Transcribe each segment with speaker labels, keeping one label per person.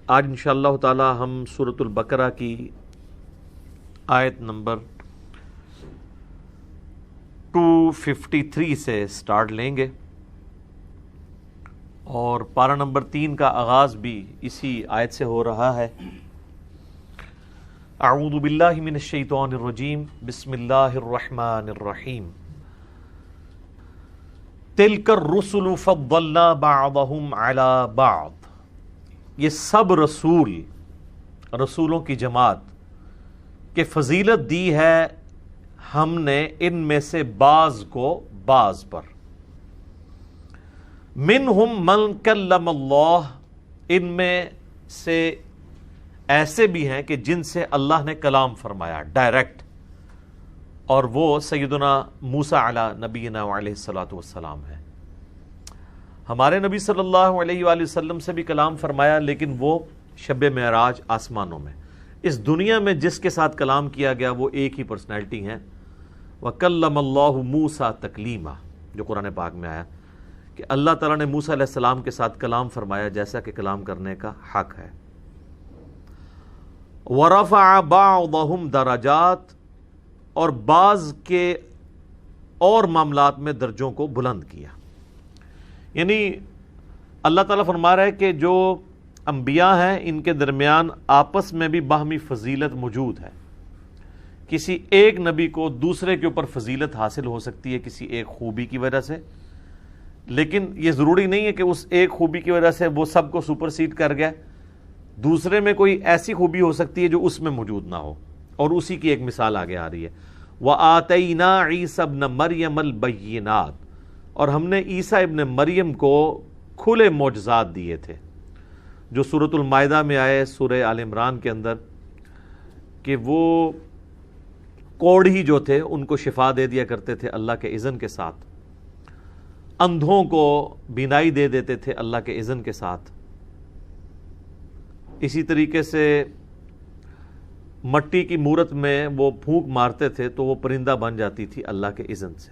Speaker 1: آج انشاءاللہ تعالی ہم سورۃ البقرہ کی آیت نمبر 253 سے سٹارٹ لیں گے، اور پارہ نمبر 3 کا آغاز بھی اسی آیت سے ہو رہا ہے۔ اعوذ باللہ من الشیطان الرجیم، بسم اللہ الرحمن الرحیم۔ تلک الرسل فضلنا بعضهم علی بعض، یہ سب رسولوں کی جماعت کہ فضیلت دی ہے ہم نے ان میں سے بعض کو بعض پر۔ منہم من کلم اللہ، ان میں سے ایسے بھی ہیں کہ جن سے اللہ نے کلام فرمایا ڈائریکٹ، اور وہ سیدنا موسیٰ علی نبینا علیہ الصلوۃ والسلام ہے۔ ہمارے نبی صلی اللہ علیہ وآلہ وسلم سے بھی کلام فرمایا، لیکن وہ شب معراج آسمانوں میں۔ اس دنیا میں جس کے ساتھ کلام کیا گیا وہ ایک ہی پرسنالٹی ہیں، وَكَلَّمَ اللَّهُ مُوسَىٰ تَكْلِيمًا، جو قرآن پاک میں آیا کہ اللہ تعالیٰ نے موسیٰ علیہ السلام کے ساتھ کلام فرمایا جیسا کہ کلام کرنے کا حق ہے۔ وَرَفَعَ بَعْضَهُمْ دَرَجَاتٍ، اور بعض کے اور معاملات میں درجوں کو بلند کیا۔ یعنی اللہ تعالیٰ فرما رہا ہے کہ جو انبیاء ہیں ان کے درمیان آپس میں بھی باہمی فضیلت موجود ہے۔ کسی ایک نبی کو دوسرے کے اوپر فضیلت حاصل ہو سکتی ہے کسی ایک خوبی کی وجہ سے، لیکن یہ ضروری نہیں ہے کہ اس ایک خوبی کی وجہ سے وہ سب کو سپرسیڈ کر گیا۔ دوسرے میں کوئی ایسی خوبی ہو سکتی ہے جو اس میں موجود نہ ہو، اور اسی کی ایک مثال آگے آ رہی ہے۔ وَآتَيْنَا عِيسَى ابْنَ مَرْيَمَ الْبَيِّنَاتِ، اور ہم نے عیسیٰ ابن مریم کو کھلے معجزات دیے تھے، جو سورۃ المائدہ میں آئے، سورہ آل عمران کے اندر، کہ وہ کوڑھی جو تھے ان کو شفا دے دیا کرتے تھے اللہ کے اذن کے ساتھ، اندھوں کو بینائی دے دیتے تھے اللہ کے اذن کے ساتھ، اسی طریقے سے مٹی کی مورت میں وہ پھونک مارتے تھے تو وہ پرندہ بن جاتی تھی اللہ کے اذن سے،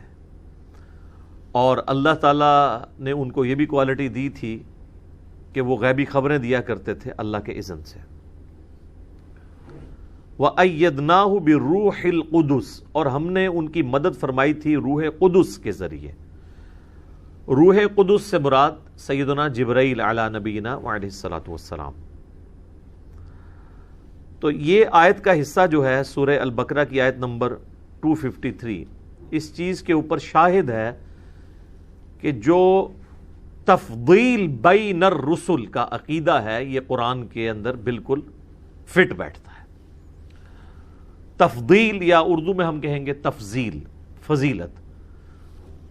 Speaker 1: اور اللہ تعالیٰ نے ان کو یہ بھی کوالٹی دی تھی کہ وہ غیبی خبریں دیا کرتے تھے اللہ کے اذن سے۔ وَأَيَّدْنَاهُ بِالرُّوحِ الْقُدُسِ، اور ہم نے ان کی مدد فرمائی تھی روح قدس کے ذریعے۔ روح قدس سے مراد سیدنا جبرائیل علی نبینا وعلیہ الصلوۃ والسلام۔ تو یہ آیت کا حصہ جو ہے سورہ البقرہ کی آیت نمبر 253 اس چیز کے اوپر شاہد ہے کہ جو تفضیل بین الرسل کا عقیدہ ہے یہ قرآن کے اندر بالکل فٹ بیٹھتا ہے۔ تفضیل، یا اردو میں ہم کہیں گے تفضیل، فضیلت،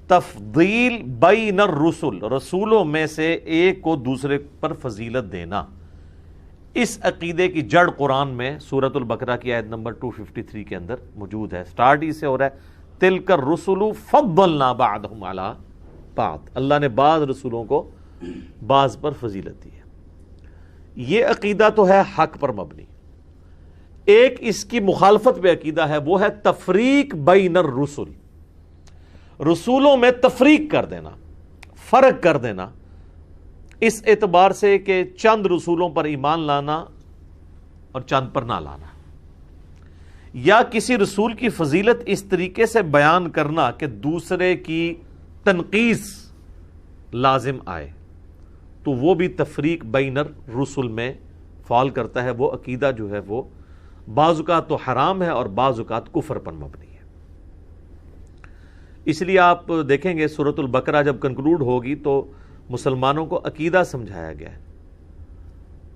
Speaker 1: تفضیل بین الرسل، رسولوں میں سے ایک کو دوسرے پر فضیلت دینا، اس عقیدے کی جڑ قرآن میں سورۃ البقرہ کی آیت نمبر 253 کے اندر موجود ہے۔ سٹارٹ ہی سے ہو رہا ہے تلک الرسل فضلنا بعضهم علی بعض، اللہ نے بعض رسولوں کو بعض پر فضیلت دی ہے۔ یہ عقیدہ تو ہے حق پر مبنی۔ ایک اس کی مخالفت پہ عقیدہ ہے، وہ ہے تفریق بین الرسل، رسولوں میں تفریق کر دینا، فرق کر دینا، اس اعتبار سے کہ چند رسولوں پر ایمان لانا اور چند پر نہ لانا، یا کسی رسول کی فضیلت اس طریقے سے بیان کرنا کہ دوسرے کی تنقیص لازم آئے، تو وہ بھی تفریق بین الرسل میں فال کرتا ہے۔ وہ عقیدہ جو ہے وہ بعض اوقات تو حرام ہے اور بعض اوقات کفر پر مبنی ہے۔ اس لیے آپ دیکھیں گے سورۃ البقرہ جب کنکلوڈ ہوگی تو مسلمانوں کو عقیدہ سمجھایا گیا ہے،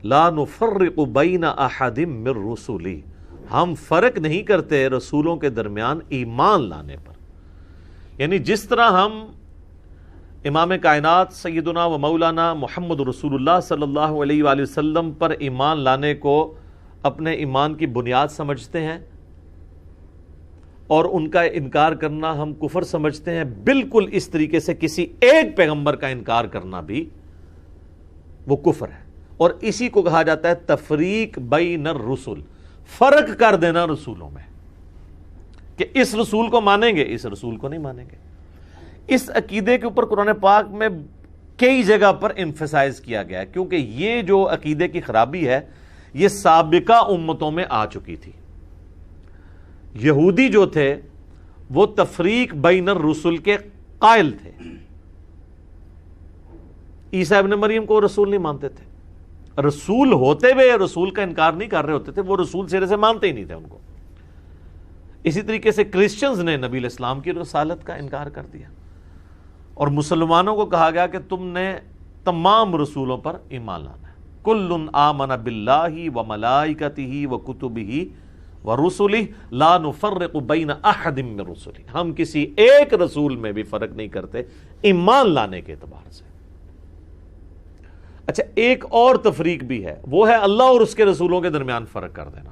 Speaker 1: لا نفرق بین احد من رسلی، ہم فرق نہیں کرتے رسولوں کے درمیان ایمان لانے پر۔ یعنی جس طرح ہم امام کائنات سیدنا و مولانا محمد رسول اللہ صلی اللہ علیہ وآلہ وسلم پر ایمان لانے کو اپنے ایمان کی بنیاد سمجھتے ہیں، اور ان کا انکار کرنا ہم کفر سمجھتے ہیں، بالکل اس طریقے سے کسی ایک پیغمبر کا انکار کرنا بھی وہ کفر ہے، اور اسی کو کہا جاتا ہے تفریق بین الرسل، فرق کر دینا رسولوں میں، کہ اس رسول کو مانیں گے اس رسول کو نہیں مانیں گے۔ اس عقیدے کے اوپر قرآن پاک میں کئی جگہ پر انفسائز کیا گیا ہے، کیونکہ یہ جو عقیدے کی خرابی ہے یہ سابقہ امتوں میں آ چکی تھی۔ یہودی جو تھے وہ تفریق بین الرسل کے قائل تھے، عیسیٰ ابن مریم کو رسول نہیں مانتے تھے، رسول ہوتے ہوئے رسول کا انکار نہیں کر رہے ہوتے تھے، وہ رسول سرے سے مانتے ہی نہیں تھے ان کو۔ اسی طریقے سے کرسچنز نے نبی علیہ السلام کی رسالت کا انکار کر دیا، اور مسلمانوں کو کہا گیا کہ تم نے تمام رسولوں پر ایمان لانا ہے۔ کل آمن باللہ وملائکتہ وکتبہ ورسلہ لا نفرق بین احد من رسلہ، ہم کسی ایک رسول میں بھی فرق نہیں کرتے ایمان لانے کے اعتبار سے۔ اچھا، ایک اور تفریق بھی ہے، وہ ہے اللہ اور اس کے رسولوں کے درمیان فرق کر دینا،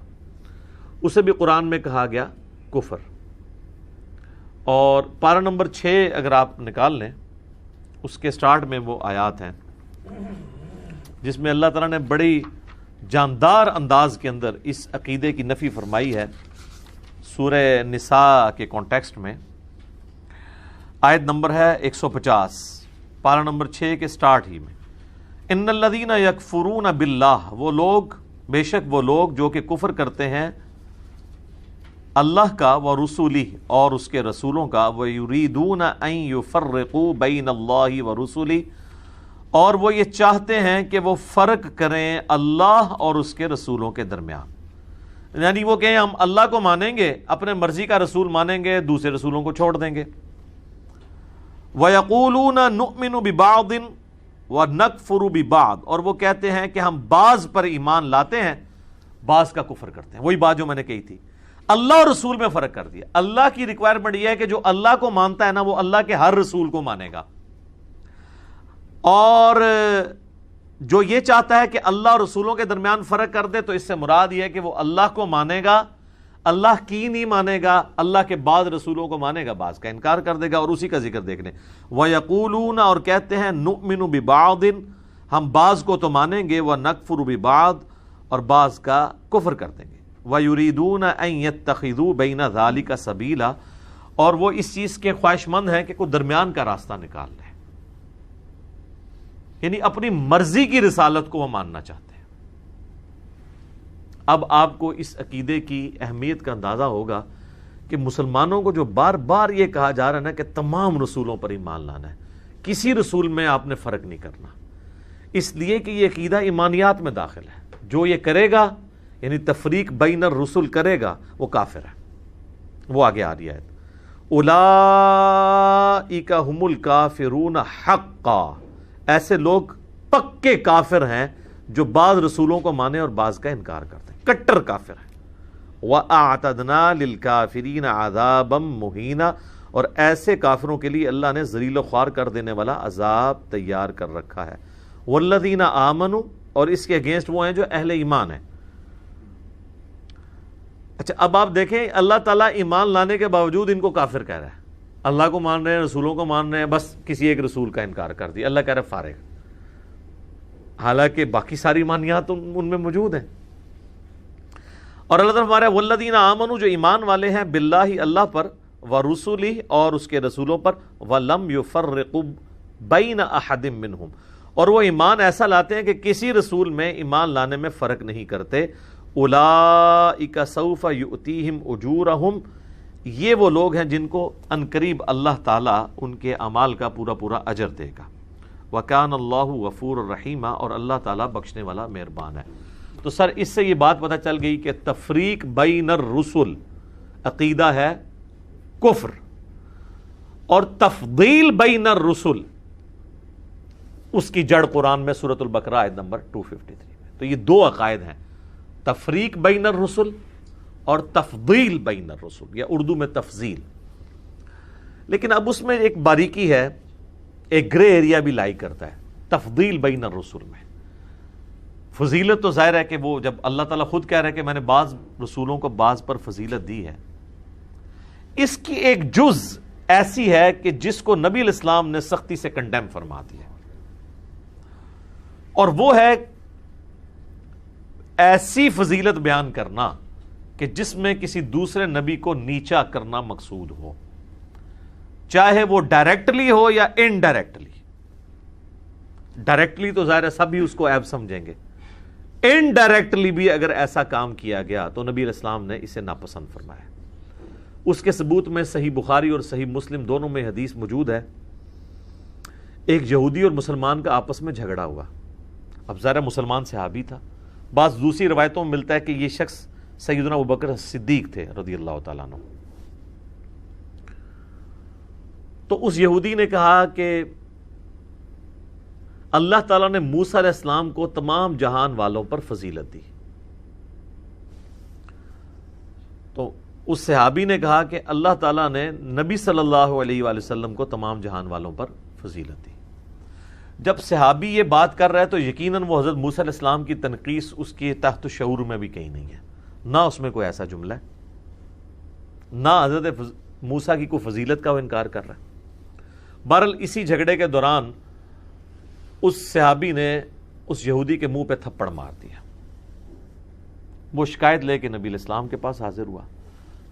Speaker 1: اسے بھی قرآن میں کہا گیا کفر۔ اور پارہ نمبر 6 اگر آپ نکال لیں، اس کے سٹارٹ میں وہ آیات ہیں جس میں اللہ تعالیٰ نے بڑی جاندار انداز کے اندر اس عقیدے کی نفی فرمائی ہے۔ سورہ نساء کے کانٹیکسٹ میں آیت نمبر ہے 150، پارہ نمبر 6 کے سٹارٹ ہی میں، ان الذین یکفرون باللہ، وہ لوگ، بے شک وہ لوگ جو کہ کفر کرتے ہیں اللہ کا، ورسولہ، اور اس کے رسولوں کا، ویریدون ان یفرقوا بین اللہ ورسولہ، اور وہ یہ چاہتے ہیں کہ وہ فرق کریں اللہ اور اس کے رسولوں کے درمیان، یعنی وہ کہیں ہم اللہ کو مانیں گے، اپنے مرضی کا رسول مانیں گے، دوسرے رسولوں کو چھوڑ دیں گے۔ وَيَقُولُونَ نُؤْمِنُ بِبَعْضٍ وَنَكْفُرُ بِبَعْضٍ، اور وہ کہتے ہیں کہ ہم بعض پر ایمان لاتے ہیں، بعض کا کفر کرتے ہیں۔ وہی بات جو میں نے کہی تھی، اللہ اور رسول میں فرق کر دیا۔ اللہ کی ریکوائرمنٹ یہ ہے کہ جو اللہ کو مانتا ہے نا، وہ اللہ کے ہر رسول کو مانے گا، اور جو یہ چاہتا ہے کہ اللہ اور رسولوں کے درمیان فرق کر دے، تو اس سے مراد یہ ہے کہ وہ اللہ کو مانے گا، اللہ کی نہیں مانے گا، اللہ کے بعد رسولوں کو مانے گا، بعض کا انکار کر دے گا۔ اور اسی کا ذکر دیکھ لیں، وَيَقُولُونَ، اور کہتے ہیں، نُؤْمِنُ بِبَعْضٍ، ہم بعض کو تو مانیں گے، وَنَكْفُرُ بِبَعْضٍ، اور بعض کا کفر کر دیں گے۔ وَيُرِيدُونَ أَن يَتَّخِذُوا بَيْنَ ذَلِكَ سَبِيلًا، اور وہ اس چیز کے خواہش مند ہیں کہ کوئی درمیان کا راستہ نکال لیں، یعنی اپنی مرضی کی رسالت کو وہ ماننا چاہتے ہیں۔ اب آپ کو اس عقیدے کی اہمیت کا اندازہ ہوگا کہ مسلمانوں کو جو بار بار یہ کہا جا رہا ہے نا کہ تمام رسولوں پر ایمان لانا ہے، کسی رسول میں آپ نے فرق نہیں کرنا، اس لیے کہ یہ عقیدہ ایمانیات میں داخل ہے۔ جو یہ کرے گا، یعنی تفریق بین الرسل کرے گا، وہ کافر ہے۔ وہ آگے آ رہی ہے، اولئک ھم الکافرون حقا، ایسے لوگ پکے کافر ہیں جو بعض رسولوں کو مانے اور بعض کا انکار کرتے ہیں، کٹر کافر ہیں۔ وَأَعْتَدْنَا لِلْكَافِرِينَ عَذَابًا مُهِينًا، اور ایسے کافروں کے لیے اللہ نے ذلیل و خوار کر دینے والا عذاب تیار کر رکھا ہے۔ وَالَّذِينَ آمَنُوا، اور اس کے اگینسٹ وہ ہیں جو اہل ایمان ہیں۔ اچھا، اب آپ دیکھیں، اللہ تعالیٰ ایمان لانے کے باوجود ان کو کافر کہہ رہا ہے، اللہ کو مان رہے ہیں، رسولوں کو مان رہے ہیں، بس کسی ایک رسول کا انکار کر دیا، اللہ کہہ رہا ہے فارغ، حالانکہ باقی ساری ایمانیات ان میں موجود ہیں۔ اور اللہ تعالیٰ ہمارے والذین آمنوا، جو ایمان والے ہیں، باللہ، اللہ پر، ورسلہ، اور اس کے رسولوں پر، ولم یفرقوا بین احد منہم، اور وہ ایمان ایسا لاتے ہیں کہ کسی رسول میں ایمان لانے میں فرق نہیں کرتے۔ اولئک سوف یؤتیہم اجورہم، یہ وہ لوگ ہیں جن کو عنقریب اللہ تعالیٰ ان کے اعمال کا پورا پورا اجر دے گا۔ وَكَانَ اللَّهُ غَفُورًا رَحِيمًا، اور اللہ تعالیٰ بخشنے والا مہربان ہے۔ تو سر اس سے یہ بات پتہ چل گئی کہ تفریق بین الرسل عقیدہ ہے کفر، اور تفضیل بین الرسل اس کی جڑ قرآن میں سورۃ البقرہ آیت نمبر 253 میں۔ تو یہ دو عقائد ہیں، تفریق بین الرسل اور تفضیل بین الرسل، یا اردو میں تفضیل۔ لیکن اب اس میں ایک باریکی ہے، ایک گرے ایریا بھی لائی کرتا ہے تفضیل بین الرسل میں۔ فضیلت تو ظاہر ہے کہ وہ جب اللہ تعالیٰ خود کہہ رہا ہے کہ میں نے بعض رسولوں کو بعض پر فضیلت دی ہے، اس کی ایک جز ایسی ہے کہ جس کو نبی علیہ السلام نے سختی سے کنڈیم فرما دیا، اور وہ ہے ایسی فضیلت بیان کرنا کہ جس میں کسی دوسرے نبی کو نیچا کرنا مقصود ہو، چاہے وہ ڈائریکٹلی ہو یا انڈائریکٹلی۔ ڈائریکٹلی تو ظاہر ہے سب ہی اس کو عیب سمجھیں گے، انڈائریکٹلی بھی اگر ایسا کام کیا گیا تو نبی علیہ السلام نے اسے ناپسند فرمایا۔ اس کے ثبوت میں صحیح بخاری اور صحیح مسلم دونوں میں حدیث موجود ہے، ایک یہودی اور مسلمان کا آپس میں جھگڑا ہوا۔ اب ظاہر مسلمان صحابی تھا، بعض دوسری روایتوں میں ملتا ہے کہ یہ شخص سیدنا ابوبکر صدیق تھے رضی اللہ تعالیٰ عنہ۔ تو اس یہودی نے کہا کہ اللہ تعالیٰ نے موسیٰ علیہ السلام کو تمام جہان والوں پر فضیلت دی۔ تو اس صحابی نے کہا کہ اللہ تعالیٰ نے نبی صلی اللہ علیہ وآلہ وسلم کو تمام جہان والوں پر فضیلت دی۔ جب صحابی یہ بات کر رہا ہے تو یقیناً وہ حضرت موسیٰ علیہ السلام کی تنقیص اس کے تحت شعور میں بھی کہیں نہیں ہے، نہ اس میں کوئی ایسا جملہ ہے، نہ حضرت موسیٰ کی کوئی فضیلت کا وہ انکار کر رہا ہے۔ بہرحال اسی جھگڑے کے دوران اس صحابی نے اس یہودی کے منہ پہ تھپڑ مار دیا۔ وہ شکایت لے کے نبی علیہ السلام کے پاس حاضر ہوا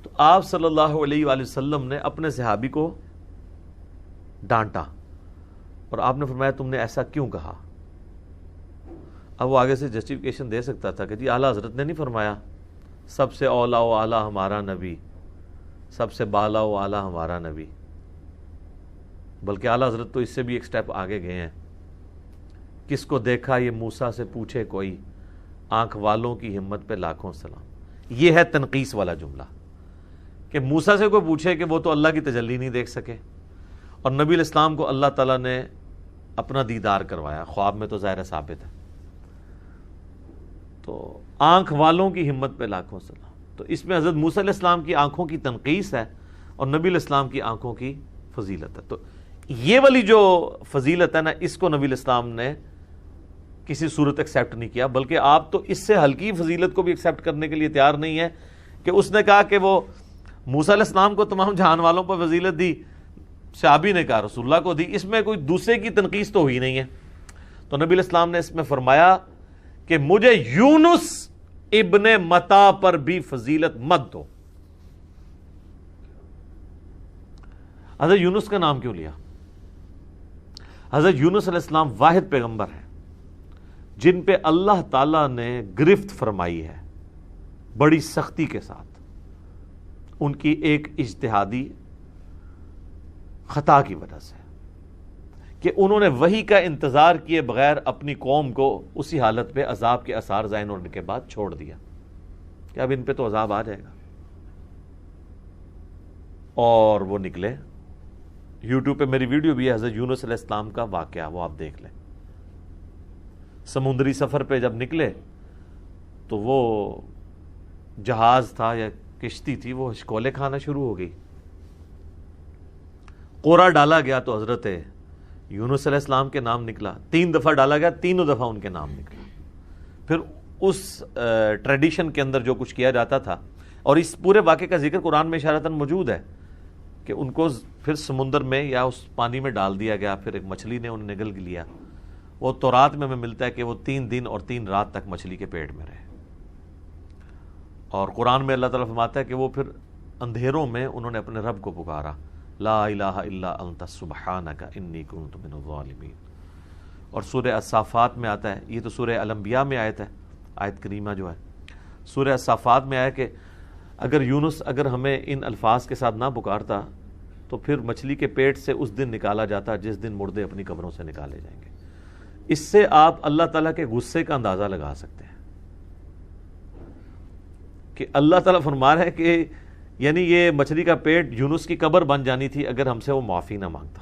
Speaker 1: تو آپ صلی اللہ علیہ وآلہ وسلم نے اپنے صحابی کو ڈانٹا اور آپ نے فرمایا تم نے ایسا کیوں کہا؟ اب وہ آگے سے جسٹیفیکیشن دے سکتا تھا کہ جی اعلیٰ حضرت نے نہیں فرمایا سب سے اولا و اعلیٰ ہمارا نبی، سب سے بالا و اعلیٰ ہمارا نبی، بلکہ اعلیٰ حضرت تو اس سے بھی ایک سٹیپ آگے گئے ہیں، کس کو دیکھا یہ موسیٰ سے پوچھے کوئی، آنکھ والوں کی ہمت پہ لاکھوں سلام۔ یہ ہے تنقیص والا جملہ کہ موسیٰ سے کوئی پوچھے کہ وہ تو اللہ کی تجلی نہیں دیکھ سکے، اور نبی علیہ السلام کو اللہ تعالیٰ نے اپنا دیدار کروایا، خواب میں تو ظاہر ثابت ہے۔ تو آنکھ والوں کی ہمت پہ لاکھوں سلام، تو اس میں حضرت موسیٰ علیہ السلام کی آنکھوں کی تنقیص ہے اور نبی علیہ السلام کی آنکھوں کی فضیلت ہے۔ تو یہ والی جو فضیلت ہے نا، اس کو نبی علیہ السلام نے کسی صورت ایکسیپٹ نہیں کیا، بلکہ آپ تو اس سے ہلکی فضیلت کو بھی ایکسیپٹ کرنے کے لیے تیار نہیں ہے کہ اس نے کہا کہ وہ موسیٰ علیہ السلام کو تمام جہان والوں پر فضیلت دی، صحابی نے کہا رسول اللہ کو دی، اس میں کوئی دوسرے کی تنقیص تو ہوئی نہیں ہے۔ تو نبی علیہ السلام نے اس میں فرمایا کہ مجھے یونس ابن متا پر بھی فضیلت مت دو۔ حضرت یونس کا نام کیوں لیا؟ حضرت یونس علیہ السلام واحد پیغمبر ہیں جن پہ اللہ تعالیٰ نے گرفت فرمائی ہے بڑی سختی کے ساتھ، ان کی ایک اجتہادی خطا کی وجہ سے کہ انہوں نے وحی کا انتظار کیے بغیر اپنی قوم کو اسی حالت پہ عذاب کے آثار ظاہر ہونے کے بعد چھوڑ دیا کہ اب ان پہ تو عذاب آ جائے گا، اور وہ نکلے۔ یوٹیوب پہ میری ویڈیو بھی ہے حضرت یونس علیہ السلام کا واقعہ، وہ آپ دیکھ لیں۔ سمندری سفر پہ جب نکلے تو وہ جہاز تھا یا کشتی تھی، وہ ہچکولے کھانا شروع ہو گئی، قورا ڈالا گیا تو حضرت یونس علیہ السلام کے نام نکلا، 3 دفعہ ڈالا گیا، تینوں دفعہ ان کے نام نکلا۔ پھر اس ٹریڈیشن کے اندر جو کچھ کیا جاتا تھا، اور اس پورے واقعے کا ذکر قرآن میں اشارتاً موجود ہے کہ ان کو پھر سمندر میں یا اس پانی میں ڈال دیا گیا، پھر ایک مچھلی نے انہیں نگل لیا۔ وہ تورات میں ہمیں ملتا ہے کہ وہ 3 دن اور 3 رات تک مچھلی کے پیٹ میں رہے، اور قرآن میں اللہ تعالیٰ فرماتا ہے کہ وہ پھر اندھیروں میں انہوں نے اپنے رب کو پکارا، لا الہ الا انت سبحانک انی کنت من الظالمین۔ اور سورہ الصافات میں آتا ہے، یہ تو سورہ الانبیاء میں آیت ہے، آیت کریمہ جو ہے سورہ الصافات میں آیا کہ اگر یونس اگر ہمیں ان الفاظ کے ساتھ نہ پکارتا تو پھر مچھلی کے پیٹ سے اس دن نکالا جاتا جس دن مردے اپنی قبروں سے نکالے جائیں گے۔ اس سے آپ اللہ تعالیٰ کے غصے کا اندازہ لگا سکتے ہیں کہ اللہ تعالیٰ فرما رہا ہے کہ یعنی یہ مچھلی کا پیٹ یونس کی قبر بن جانی تھی اگر ہم سے وہ معافی نہ مانگتا۔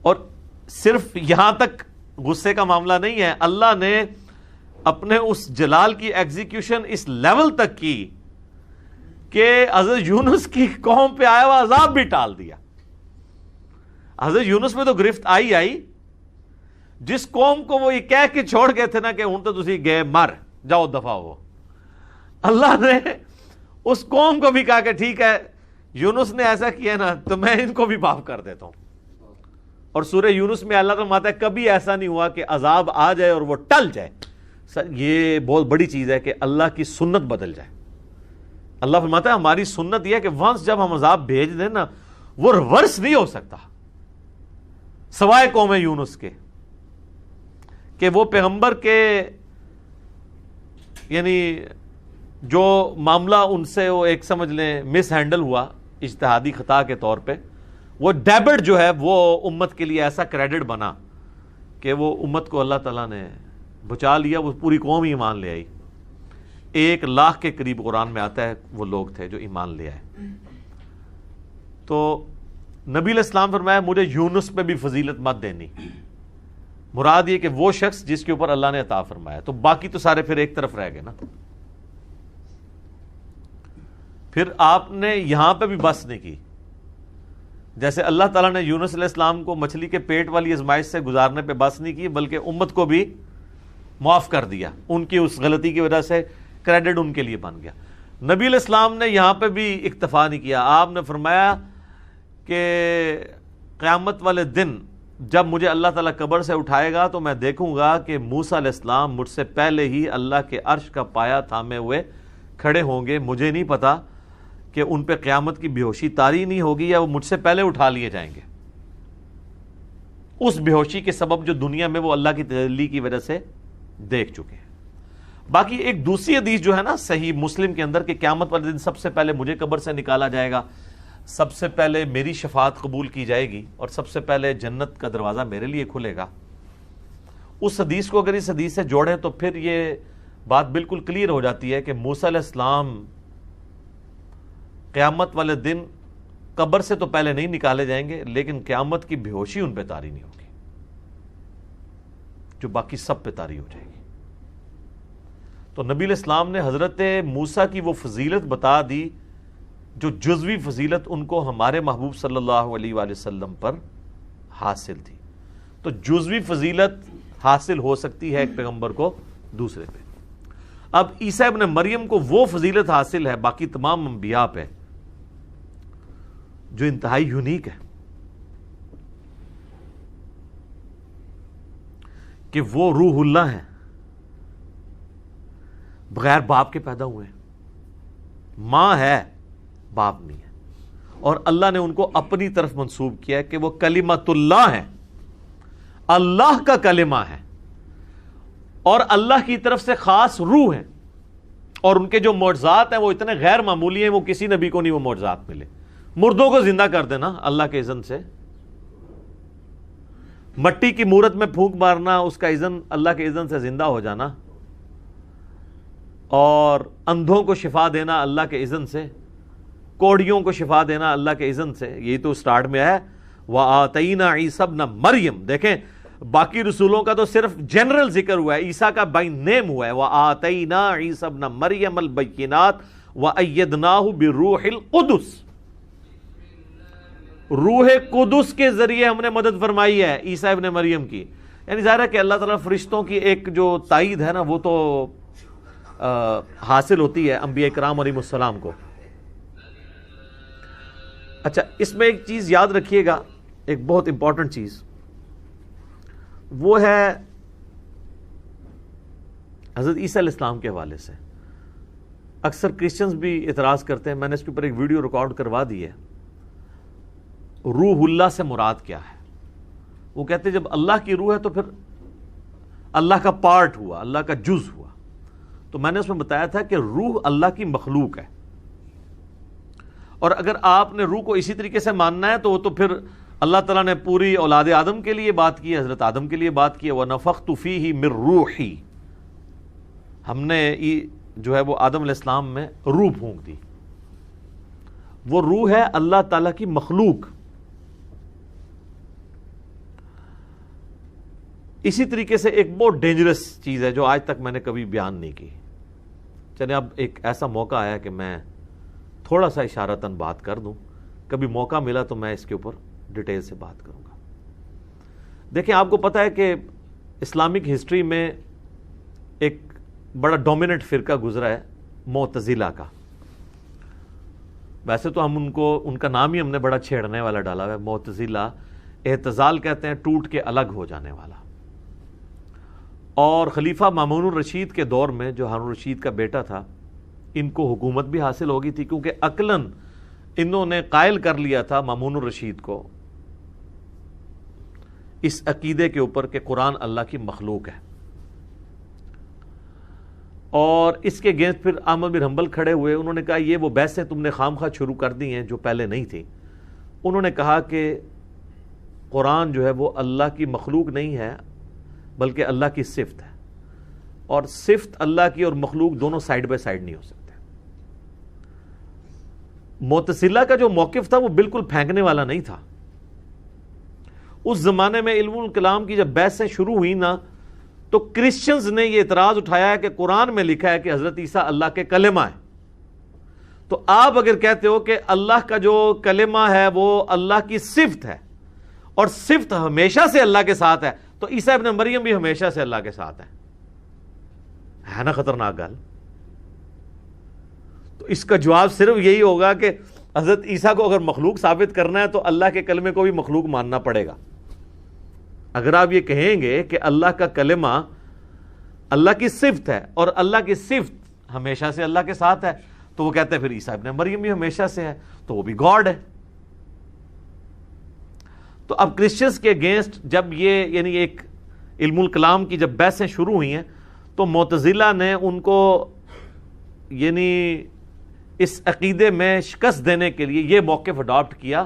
Speaker 1: اور صرف یہاں تک غصے کا معاملہ نہیں ہے، اللہ نے اپنے اس جلال کی ایگزیکیوشن اس لیول تک کی کہ حضرت یونس کی قوم پہ آیا ہوا عذاب بھی ٹال دیا۔ حضرت یونس میں تو گرفت آئی، جس قوم کو وہ یہ کہہ کے چھوڑ گئے تھے نا کہ ہوں تو تسی گئے مر جاؤ دفع ہو، اللہ نے اس قوم کو بھی کہا کہ ٹھیک ہے یونس نے ایسا کیا نا تو میں ان کو بھی معاف کر دیتا ہوں۔ اور سورہ یونس میں اللہ فرماتا ہے کبھی ایسا نہیں ہوا کہ عذاب آ جائے اور وہ ٹل جائے۔ سر یہ بہت بڑی چیز ہے کہ اللہ کی سنت بدل جائے۔ اللہ فرماتا ہے ہماری سنت یہ ہے کہ ونس جب ہم عذاب بھیج دیں نا وہ ریورس نہیں ہو سکتا۔ سوائے قوم یونس کے، کہ وہ پیغمبر کے یعنی جو معاملہ ان سے وہ ایک سمجھ لیں مس ہینڈل ہوا اجتہادی خطا کے طور پہ، وہ ڈیبٹ جو ہے وہ امت کے لیے ایسا کریڈٹ بنا کہ وہ امت کو اللہ تعالیٰ نے بچا لیا، وہ پوری قوم ہی ایمان لے آئی۔ 1,00,000 کے قریب قرآن میں آتا ہے وہ لوگ تھے جو ایمان لے آئے۔ تو نبی علیہ السلام فرمایا مجھے یونس پہ بھی فضیلت مت دینی، مراد یہ کہ وہ شخص جس کے اوپر اللہ نے عطا فرمایا، تو باقی تو سارے پھر ایک طرف رہ گئے نا۔ پھر آپ نے یہاں پہ بھی بس نہیں کی، جیسے اللہ تعالیٰ نے یونس علیہ السلام کو مچھلی کے پیٹ والی آزمائش سے گزارنے پہ بس نہیں کی، بلکہ امت کو بھی معاف کر دیا، ان کی اس غلطی کی وجہ سے کریڈٹ ان کے لیے بن گیا۔ نبی علیہ السلام نے یہاں پہ بھی اکتفا نہیں کیا، آپ نے فرمایا کہ قیامت والے دن جب مجھے اللہ تعالیٰ قبر سے اٹھائے گا تو میں دیکھوں گا کہ موسیٰ علیہ السلام مجھ سے پہلے ہی اللہ کے عرش کا پایا تھامے ہوئے کھڑے ہوں گے، مجھے نہیں پتا کہ ان پہ قیامت کی بے ہوشی طاری نہیں ہوگی یا وہ مجھ سے پہلے اٹھا لیے جائیں گے، اس بے ہوشی کے سبب جو دنیا میں وہ اللہ کی تجلی کی وجہ سے دیکھ چکے ہیں۔ باقی ایک دوسری حدیث جو ہے نا صحیح مسلم کے اندر کہ قیامت والے دن سب سے پہلے مجھے قبر سے نکالا جائے گا، سب سے پہلے میری شفاعت قبول کی جائے گی اور سب سے پہلے جنت کا دروازہ میرے لیے کھلے گا۔ اس حدیث کو اگر اس حدیث سے جوڑیں تو پھر یہ بات بالکل کلیئر ہو جاتی ہے کہ موسیٰ علیہ السلام قیامت والے دن قبر سے تو پہلے نہیں نکالے جائیں گے، لیکن قیامت کی بے ہوشی ان پہ طاری نہیں ہوگی جو باقی سب پہ طاری ہو جائے گی۔ تو نبی علیہ السلام نے حضرت موسیٰ کی وہ فضیلت بتا دی جو جزوی فضیلت ان کو ہمارے محبوب صلی اللہ علیہ وآلہ وسلم پر حاصل تھی۔ تو جزوی فضیلت حاصل ہو سکتی ہے ایک پیغمبر کو دوسرے پہ۔ اب عیسیٰ ابن مریم کو وہ فضیلت حاصل ہے باقی تمام انبیاء پہ جو انتہائی یونیک ہے، کہ وہ روح اللہ ہیں، بغیر باپ کے پیدا ہوئے ہیں، ماں ہے باپ نہیں ہے، اور اللہ نے ان کو اپنی طرف منسوب کیا ہے کہ وہ کلمۃ اللہ ہے، اللہ کا کلمہ ہے، اور اللہ کی طرف سے خاص روح ہیں، اور ان کے جو معجزات ہیں وہ اتنے غیر معمولی ہیں، وہ کسی نبی کو نہیں وہ معجزات ملے۔ مردوں کو زندہ کر دینا اللہ کے اذن سے، مٹی کی مورت میں پھونک مارنا اس کا اذن، اللہ کے اذن سے زندہ ہو جانا، اور اندھوں کو شفا دینا اللہ کے اذن سے، کوڑیوں کو شفا دینا اللہ کے اذن سے، یہی تو سٹارٹ میں ہے وَآتَيْنَا عِيسَى ابْنَ مریم۔ دیکھیں باقی رسولوں کا تو صرف جنرل ذکر ہوا ہے، عیسیٰ کا بائی نیم ہوا ہے وَآتَيْنَا عِيسَى ابْنَ مریم البینات وَأَيَّدْنَاهُ بِالروح القدس۔ روح قدس کے ذریعے ہم نے مدد فرمائی ہے عیسیٰ ابن مریم کی، یعنی ظاہر ہے کہ اللہ تعالیٰ فرشتوں کی ایک جو تائید ہے نا وہ تو حاصل ہوتی ہے انبیاء کرام علیہ السلام کو۔ اچھا اس میں ایک چیز یاد رکھیے گا، ایک بہت امپورٹنٹ چیز، وہ ہے حضرت عیسیٰ علیہ السلام کے حوالے سے اکثر کرسچنز بھی اعتراض کرتے ہیں، میں نے اس کے اوپر ایک ویڈیو ریکارڈ کروا دی ہے، روح اللہ سے مراد کیا ہے؟ وہ کہتے ہیں جب اللہ کی روح ہے تو پھر اللہ کا پارٹ ہوا، اللہ کا جز ہوا۔ تو میں نے اس میں بتایا تھا کہ روح اللہ کی مخلوق ہے، اور اگر آپ نے روح کو اسی طریقے سے ماننا ہے تو وہ تو پھر اللہ تعالیٰ نے پوری اولاد آدم کے لیے بات کی، حضرت آدم کے لیے بات کی، وَنَفَخْتُ فِيهِ مِن رُوحِي، ہم نے جو ہے وہ آدم علیہ السلام میں روح پھونک دی، وہ روح ہے اللہ تعالیٰ کی مخلوق۔ اسی طریقے سے ایک بہت ڈینجرس چیز ہے جو آج تک میں نے کبھی بیان نہیں کی، چلیں اب ایک ایسا موقع آیا کہ میں تھوڑا سا اشارتاً بات کر دوں، کبھی موقع ملا تو میں اس کے اوپر ڈیٹیل سے بات کروں گا۔ دیکھیں آپ کو پتہ ہے کہ اسلامک ہسٹری میں ایک بڑا ڈومیننٹ فرقہ گزرا ہے معتزلہ کا، ویسے تو ہم ان کا نام ہی ہم نے بڑا چھیڑنے والا ڈالا ہوا ہے، معتزلہ، اعتزال کہتے ہیں ٹوٹ کے الگ ہو جانے والا۔ اور خلیفہ مامون الرشید کے دور میں جو ہارون الرشید کا بیٹا تھا، ان کو حکومت بھی حاصل ہو گئی تھی، کیونکہ عقلاً انہوں نے قائل کر لیا تھا مامون الرشید کو اس عقیدے کے اوپر کہ قرآن اللہ کی مخلوق ہے. اور اس کے اگینسٹ پھر احمد بن حنبل کھڑے ہوئے. انہوں نے کہا یہ وہ بحثیں تم نے خام خواہ شروع کر دی ہیں جو پہلے نہیں تھی. انہوں نے کہا کہ قرآن جو ہے وہ اللہ کی مخلوق نہیں ہے بلکہ اللہ کی صفت ہے, اور صفت اللہ کی اور مخلوق دونوں سائیڈ بائی سائیڈ نہیں ہو سکتے. معتزلہ کا جو موقف تھا وہ بالکل پھینکنے والا نہیں تھا. اس زمانے میں علم الکلام کی جب بحثیں شروع ہوئی نا تو کرسچنز نے یہ اعتراض اٹھایا ہے کہ قرآن میں لکھا ہے کہ حضرت عیسیٰ اللہ کے کلمہ ہے. تو آپ اگر کہتے ہو کہ اللہ کا جو کلمہ ہے وہ اللہ کی صفت ہے اور صفت ہمیشہ سے اللہ کے ساتھ ہے, تو عیسیٰ ابن مریم بھی ہمیشہ سے اللہ کے ساتھ ہے نا خطرناک گل. تو اس کا جواب صرف یہی ہوگا کہ حضرت عیسیٰ کو اگر مخلوق ثابت کرنا ہے تو اللہ کے کلمے کو بھی مخلوق ماننا پڑے گا. اگر آپ یہ کہیں گے کہ اللہ کا کلمہ اللہ کی صفت ہے اور اللہ کی صفت ہمیشہ سے اللہ کے ساتھ ہے, تو وہ کہتے ہیں پھر عیسیٰ ابن مریم بھی ہمیشہ سے ہے تو وہ بھی گاڈ ہے. تو اب کرسچنز کے اگینسٹ جب یہ یعنی ایک علم الکلام کی جب بحثیں شروع ہوئی ہیں تو معتزلہ نے ان کو یعنی اس عقیدے میں شکست دینے کے لیے یہ موقف اڈاپٹ کیا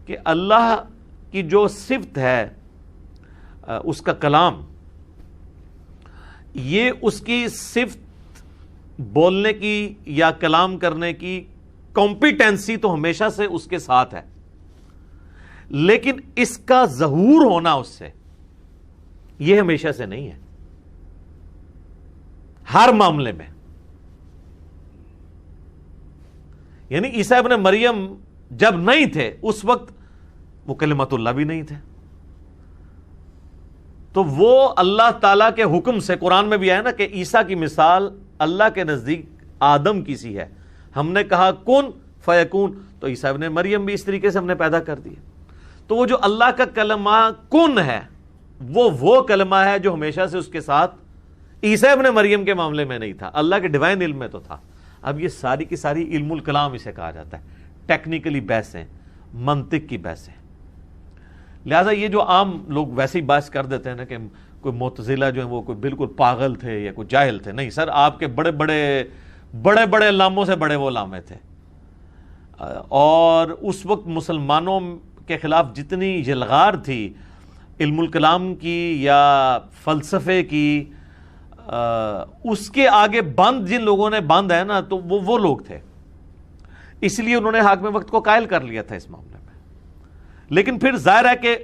Speaker 1: کہ اللہ کی جو صفت ہے اس کا کلام, یہ اس کی صفت بولنے کی یا کلام کرنے کی کمپیٹنسی تو ہمیشہ سے اس کے ساتھ ہے, لیکن اس کا ظہور ہونا اس سے یہ ہمیشہ سے نہیں ہے ہر معاملے میں. یعنی عیسیٰ ابن مریم جب نہیں تھے اس وقت وہ کلمت اللہ بھی نہیں تھے, تو وہ اللہ تعالیٰ کے حکم سے قرآن میں بھی آیا نا کہ عیسیٰ کی مثال اللہ کے نزدیک آدم کی سی ہے. ہم نے کہا کن فیکون, تو عیسیٰ ابن مریم بھی اس طریقے سے ہم نے پیدا کر دیا. تو وہ جو اللہ کا کلمہ کن ہے وہ کلمہ ہے جو ہمیشہ سے اس کے ساتھ عیسیٰ ابن مریم کے معاملے میں نہیں تھا, اللہ کے ڈیوائن علم میں تو تھا. اب یہ ساری کی ساری علم الکلام اسے کہا جاتا ہے, ٹیکنیکلی بحثیں, منطق کی بحثیں. لہٰذا یہ جو عام لوگ ویسے ہی بحث کر دیتے ہیں نا کہ کوئی معتزلہ جو ہیں وہ کوئی بالکل پاگل تھے یا کوئی جاہل تھے, نہیں سر, آپ کے بڑے بڑے علاموں سے بڑے وہ علامے تھے. اور اس وقت مسلمانوں کے خلاف جتنی یلغار تھی علم الکلام کی یا فلسفے کی, اس کے آگے بند جن لوگوں نے بند ہے نا تو وہ لوگ تھے. اس لیے انہوں نے حاکم وقت کو قائل کر لیا تھا اس معاملے میں. لیکن پھر ظاہر ہے کہ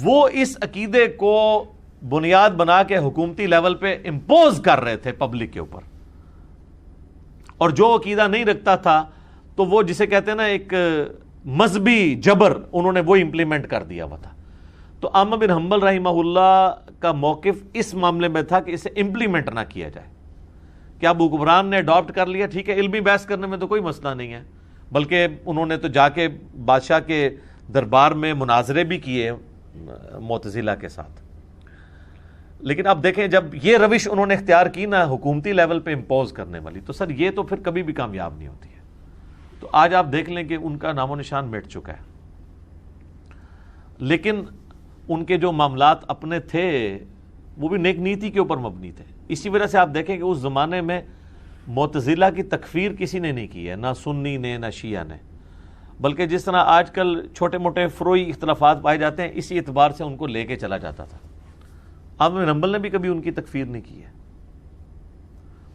Speaker 1: وہ اس عقیدے کو بنیاد بنا کے حکومتی لیول پہ امپوز کر رہے تھے پبلک کے اوپر, اور جو عقیدہ نہیں رکھتا تھا تو وہ جسے کہتے ہیں نا ایک مذہبی جبر, انہوں نے وہ امپلیمنٹ کر دیا ہوا تھا. تو احمد بن حنبل رحمہ اللہ کا موقف اس معاملے میں تھا کہ اسے امپلیمنٹ نہ کیا جائے. کیا ابو حکمران نے اڈاپٹ کر لیا, ٹھیک ہے, علمی بحث کرنے میں تو کوئی مسئلہ نہیں ہے, بلکہ انہوں نے تو جا کے بادشاہ کے دربار میں مناظرے بھی کیے معتزلہ کے ساتھ. لیکن اب دیکھیں جب یہ روش انہوں نے اختیار کی نا حکومتی لیول پہ امپوز کرنے والی, تو سر یہ تو پھر کبھی بھی کامیاب نہیں ہوتی ہے. تو آج آپ دیکھ لیں کہ ان کا نام و نشان مٹ چکا ہے. لیکن ان کے جو معاملات اپنے تھے وہ بھی نیک نیتی کے اوپر مبنی تھے. اسی وجہ سے آپ دیکھیں کہ اس زمانے میں معتزلہ کی تکفیر کسی نے نہیں کی ہے, نہ سنی نے نہ شیعہ نے, بلکہ جس طرح آج کل چھوٹے موٹے فروئی اختلافات پائے جاتے ہیں اسی اعتبار سے ان کو لے کے چلا جاتا تھا. احمد بن حنبل نے بھی کبھی ان کی تکفیر نہیں کی ہے.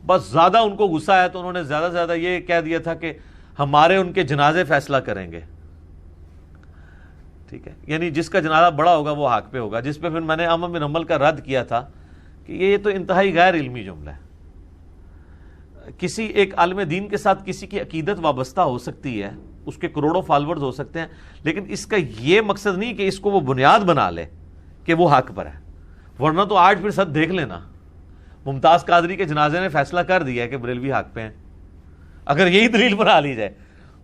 Speaker 1: بس زیادہ ان کو غصہ ہے تو انہوں نے زیادہ سے زیادہ یہ کہہ دیا تھا کہ ہمارے ان کے جنازے فیصلہ کریں گے. ٹھیک ہے, یعنی جس کا جنازہ بڑا ہوگا وہ حق پہ ہوگا, جس پہ پھر میں نے احمد بن حنبل کا رد کیا تھا کہ یہ تو انتہائی غیر علمی جملہ ہے. کسی ایک عالم دین کے ساتھ کسی کی عقیدت وابستہ ہو سکتی ہے, اس کے کروڑوں فالورز ہو سکتے ہیں, لیکن اس کا یہ مقصد نہیں کہ اس کو وہ بنیاد بنا لے کہ وہ حق پر ہے. ورنہ تو آج پھر سب دیکھ لینا, ممتاز قادری کے جنازے نے فیصلہ کر دیا ہے کہ بریلوی حق پہ ہیں. اگر یہی دلیل بنا لی جائے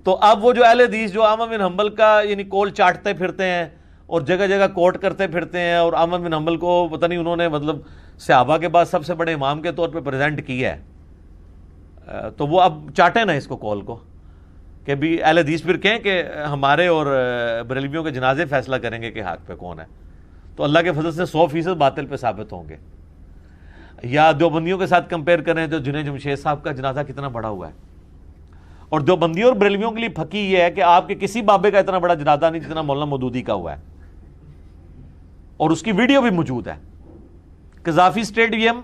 Speaker 1: تو اب وہ جو اہل حدیث جو احمد بن حنبل کا یعنی کول چاٹتے پھرتے ہیں اور جگہ جگہ کوٹ کرتے پھرتے ہیں, اور احمد بن حنبل کو پتہ نہیں انہوں نے مطلب صحابہ کے بعد سب سے بڑے امام کے طور پہ پریزنٹ کیا ہے, تو وہ اب چاٹیں نا اس کو کول کو کہ بھی اہل حدیث پھر کہیں کہ ہمارے اور بریلویوں کے جنازے فیصلہ کریں گے کہ حق پہ کون ہے. تو اللہ کے فضل سے 100% باطل پہ ثابت ہوں گے. یا دیوبندیوں کے ساتھ کمپیئر کریں تو جنید جمشید صاحب کا جنازہ کتنا بڑا ہوا ہے, اور دیوبندیوں اور بریلویوں کے لیے پھکی یہ ہے کہ آپ کے کسی بابے کا اتنا بڑا جنازہ نہیں جتنا مولانا مودودی کا ہوا ہے, اور اس کی ویڈیو بھی موجود ہے. قذافی اسٹیڈیم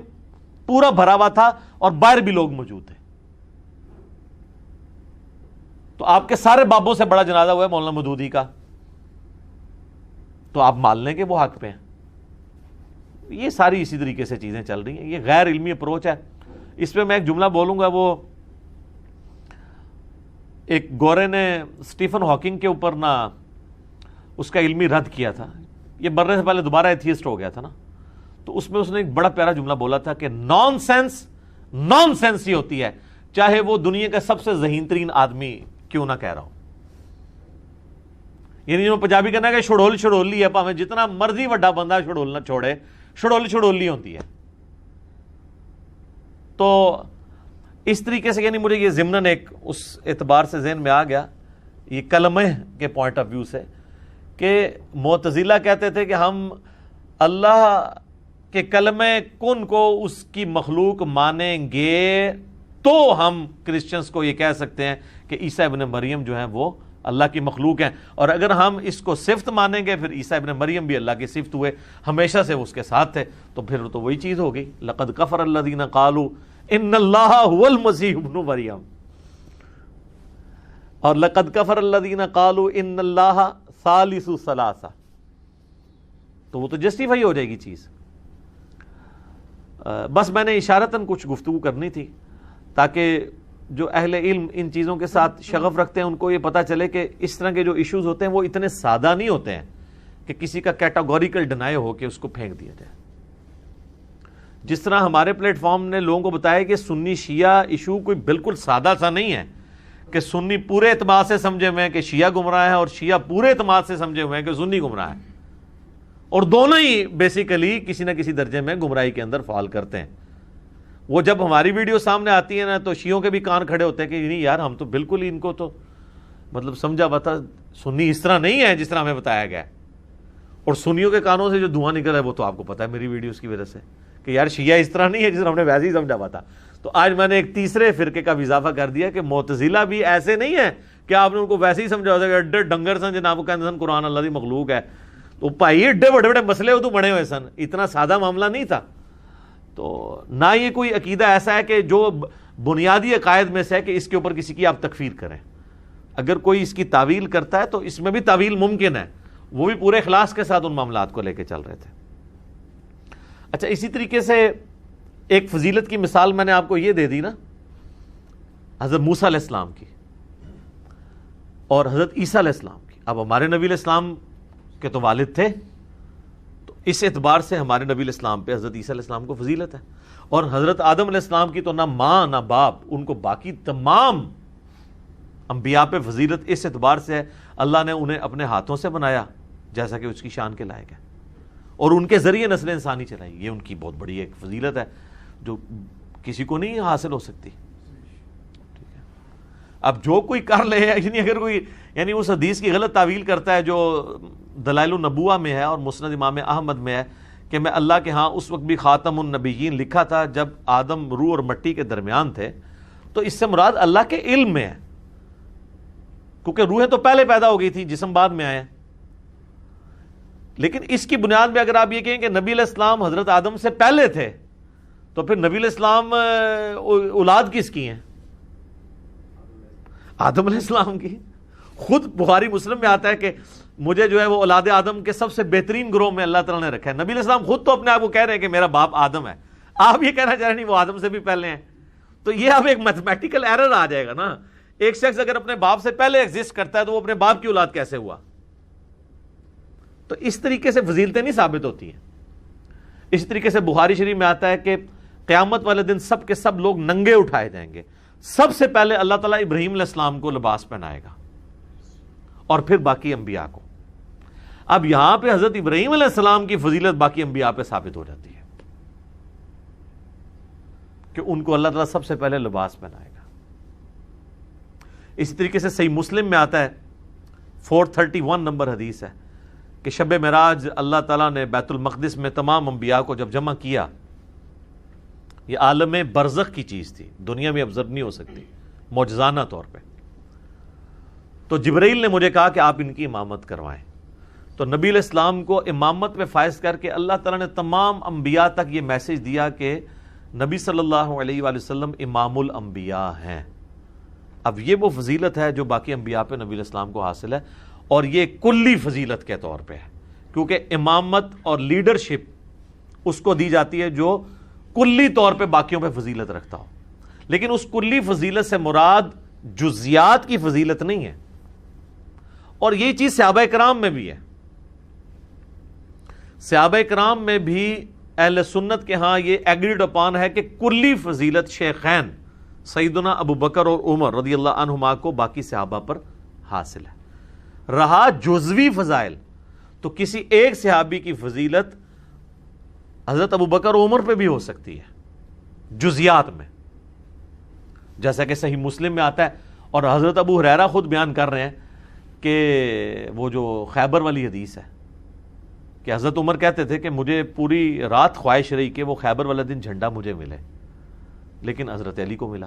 Speaker 1: پورا بھرا ہوا تھا اور باہر بھی لوگ موجود تھے. تو آپ کے سارے بابوں سے بڑا جنازہ ہوا ہے مولانا مودودی کا, تو آپ مان لیں کہ وہ حق پہ ہیں. یہ ساری اسی طریقے سے چیزیں چل رہی ہیں. یہ غیر علمی اپروچ ہے. اس پہ میں ایک جملہ بولوں گا, وہ ایک گورے نے اسٹیفن ہاکنگ کے اوپر نا اس کا علمی رد کیا تھا. یہ مرنے سے پہلے دوبارہ ایتھیسٹ ہو گیا تھا نا, تو اس میں اس نے ایک بڑا پیارا جملہ بولا تھا کہ نان سینس ہی ہوتی ہے چاہے وہ دنیا کا سب سے ذہین ترین آدمی کیوں نہ کہہ رہا ہو. یعنی جو پنجابی کہنا ہے کہ چھڑولی ہے, پاویں جتنا مرضی وڈا بندہ چھڑولنا چھوڑے, چھڑولی ہوتی ہے. تو اس طریقے سے یعنی مجھے یہ ضمناً ایک اس اعتبار سے ذہن میں آ گیا, یہ کلمہ کے پوائنٹ آف ویو سے, کہ معتزلہ کہتے تھے کہ ہم اللہ کے کلمہ کن کو اس کی مخلوق مانیں گے تو ہم کرسچنز کو یہ کہہ سکتے ہیں کہ عیسیٰ ابن مریم جو ہیں وہ اللہ کی مخلوق ہیں, اور اگر ہم اس کو صفت مانیں گے پھر عیسیٰ ابن مریم بھی اللہ کی صفت ہوئے, ہمیشہ سے وہ اس کے ساتھ تھے, تو پھر تو وہی چیز ہو گئی. لقد کفر الذین قالوا ان اللہ هو المسیح ابن مریم, اور لقد کفر الذین قالوا ان اللہ ثالث ثلاثہ, تو وہ تو جسٹیفائی ہو جائے گی چیز. بس میں نے اشارتاً کچھ گفتگو کرنی تھی تاکہ جو اہل علم ان چیزوں کے ساتھ شغف رکھتے ہیں ان کو یہ پتہ چلے کہ اس طرح کے جو ایشوز ہوتے ہیں وہ اتنے سادہ نہیں ہوتے ہیں کہ کسی کا کیٹاگوریکل ڈینائی ہو کے اس کو پھینک دیا جائے. جس طرح ہمارے پلیٹ فارم نے لوگوں کو بتایا کہ سنی شیعہ ایشو کوئی بالکل سادہ سا نہیں ہے کہ سنی پورے اعتماد سے سمجھے ہوئے ہیں کہ شیعہ گمراہ ہے اور شیعہ پورے اعتماد سے سمجھے ہوئے ہیں کہ سنی گمراہ ہے, اور دونوں ہی بیسیکلی کسی نہ کسی درجے میں گمراہی کے اندر فال کرتے ہیں. وہ جب ہماری ویڈیو سامنے آتی ہے نا تو شیعوں کے بھی کان کھڑے ہوتے ہیں کہ نہیں یار ہم تو بالکل ہی ان کو تو مطلب سمجھا بتا سنی اس طرح نہیں ہے جس طرح ہمیں بتایا گیا ہے, اور سنیوں کے کانوں سے جو دھواں نکل رہا ہے وہ تو آپ کو پتا ہے میری ویڈیوز کی وجہ سے کہ یار شیعہ اس طرح نہیں ہے جس طرح ہم نے ویسے ہی سمجھا ہوا تھا. تو آج میں نے ایک تیسرے فرقے کا بھی اضافہ کر دیا کہ معتزلہ بھی ایسے نہیں ہے کہ آپ نے ان کو ویسے ہی سمجھا ہوتا ہے کہ اڈے ڈنگر سن جناب کو کہتے سن قرآن اللہ دی مخلوق ہے, تو بھائی ایڈے بڑے بڑے مسئلے وہ تو بڑے ہوئے سن, اتنا سادہ معاملہ نہیں تھا. تو نہ یہ کوئی عقیدہ ایسا ہے کہ جو بنیادی عقائد میں سے ہے کہ اس کے اوپر کسی کی آپ تکفیر کریں. اگر کوئی اس کی تعویل کرتا ہے تو اس میں بھی تعویل ممکن ہے, وہ بھی پورے اخلاص کے ساتھ ان معاملات کو لے کے چل رہے تھے. اچھا, اسی طریقے سے ایک فضیلت کی مثال میں نے آپ کو یہ دے دی نا حضرت موسیٰ علیہ السلام کی اور حضرت عیسیٰ علیہ السلام کی. اب ہمارے نبی علیہ السلام کے تو والد تھے, تو اس اعتبار سے ہمارے نبی علیہ السلام پہ حضرت عیسیٰ علیہ السلام کو فضیلت ہے, اور حضرت آدم علیہ السلام کی تو نہ ماں نہ باپ, ان کو باقی تمام انبیاء پہ فضیلت اس اعتبار سے ہے اللہ نے انہیں اپنے ہاتھوں سے بنایا جیسا کہ اس کی شان کے لائق ہے, اور ان کے ذریعے نسل انسانی چلائی. یہ ان کی بہت بڑی ایک فضیلت ہے جو کسی کو نہیں حاصل ہو سکتی. ٹھیک ہے, اب جو کوئی کر لے, یعنی اگر کوئی یعنی اس حدیث کی غلط تعویل کرتا ہے جو دلائل النبوہ میں ہے اور مسند امام احمد میں ہے کہ میں اللہ کے ہاں اس وقت بھی خاتم النبیین لکھا تھا جب آدم روح اور مٹی کے درمیان تھے, تو اس سے مراد اللہ کے علم میں ہے, کیونکہ روحیں تو پہلے پیدا ہو گئی تھی, جسم بعد میں آئے. لیکن اس کی بنیاد میں اگر آپ یہ کہیں کہ نبی علیہ السلام حضرت آدم سے پہلے تھے, تو پھر نبی علیہ السلام اولاد کس کی ہیں؟ آدم علیہ السلام کی. خود بخاری مسلم میں آتا ہے کہ مجھے جو ہے وہ اولاد آدم کے سب سے بہترین گروہ میں اللہ تعالیٰ نے رکھا ہے. نبی علیہ السلام خود تو اپنے آپ کو کہہ رہے ہیں کہ میرا باپ آدم ہے, آپ یہ کہنا چاہ رہے ہیں نہیں وہ آدم سے بھی پہلے ہیں. تو یہ اب ایک میتھمیٹیکل ایرر آ جائے گا نا. ایک شخص اگر اپنے باپ سے پہلے ایگزسٹ کرتا ہے تو وہ اپنے باپ کی اولاد کیسے ہوا؟ تو اس طریقے سے فضیلتیں نہیں ثابت ہوتی ہیں. اسی طریقے سے بخاری شریف میں آتا ہے کہ قیامت والے دن سب کے سب لوگ ننگے اٹھائے جائیں گے. سب سے پہلے اللہ تعالیٰ ابراہیم علیہ السلام کو لباس پہنائے گا اور پھر باقی انبیاء کو. اب یہاں پہ حضرت ابراہیم علیہ السلام کی فضیلت باقی انبیاء پہ ثابت ہو جاتی ہے کہ ان کو اللہ تعالیٰ سب سے پہلے لباس پہنائے گا. اسی طریقے سے صحیح مسلم میں آتا ہے 431 نمبر حدیث ہے کہ شب معراج اللہ تعالیٰ نے بیت المقدس میں تمام انبیاء کو جب جمع کیا، یہ عالم برزخ کی چیز تھی، دنیا میں ابزرو نہیں ہو سکتی معجزانہ طور پہ، تو جبرائیل نے مجھے کہا کہ آپ ان کی امامت کروائیں۔ تو نبی علیہ السلام کو امامت میں فائز کر کے اللہ تعالیٰ نے تمام انبیاء تک یہ میسج دیا کہ نبی صلی اللہ علیہ وآلہ وسلم امام الانبیاء ہیں۔ اب یہ وہ فضیلت ہے جو باقی انبیاء پہ نبی علیہ السلام کو حاصل ہے، اور یہ کلی فضیلت کے طور پہ ہے، کیونکہ امامت اور لیڈرشپ اس کو دی جاتی ہے جو کلی طور پہ باقیوں پہ فضیلت رکھتا ہو، لیکن اس کلی فضیلت سے مراد جزیات کی فضیلت نہیں ہے، اور یہ چیز صحابہ کرام میں بھی ہے۔ صحابہ کرام میں بھی اہل سنت کے ہاں یہ ایگریڈ اپان ہے کہ کلی فضیلت شیخین سیدنا ابو بکر اور عمر رضی اللہ عنہما کو باقی صحابہ پر حاصل ہے۔ رہا جزوی فضائل، تو کسی ایک صحابی کی فضیلت حضرت ابو بکر اور عمر پہ بھی ہو سکتی ہے جزیات میں، جیسا کہ صحیح مسلم میں آتا ہے، اور حضرت ابو ہریرہ خود بیان کر رہے ہیں کہ وہ جو خیبر والی حدیث ہے کہ حضرت عمر کہتے تھے کہ مجھے پوری رات خواہش رہی کہ وہ خیبر والا دن جھنڈا مجھے ملے، لیکن حضرت علی کو ملا۔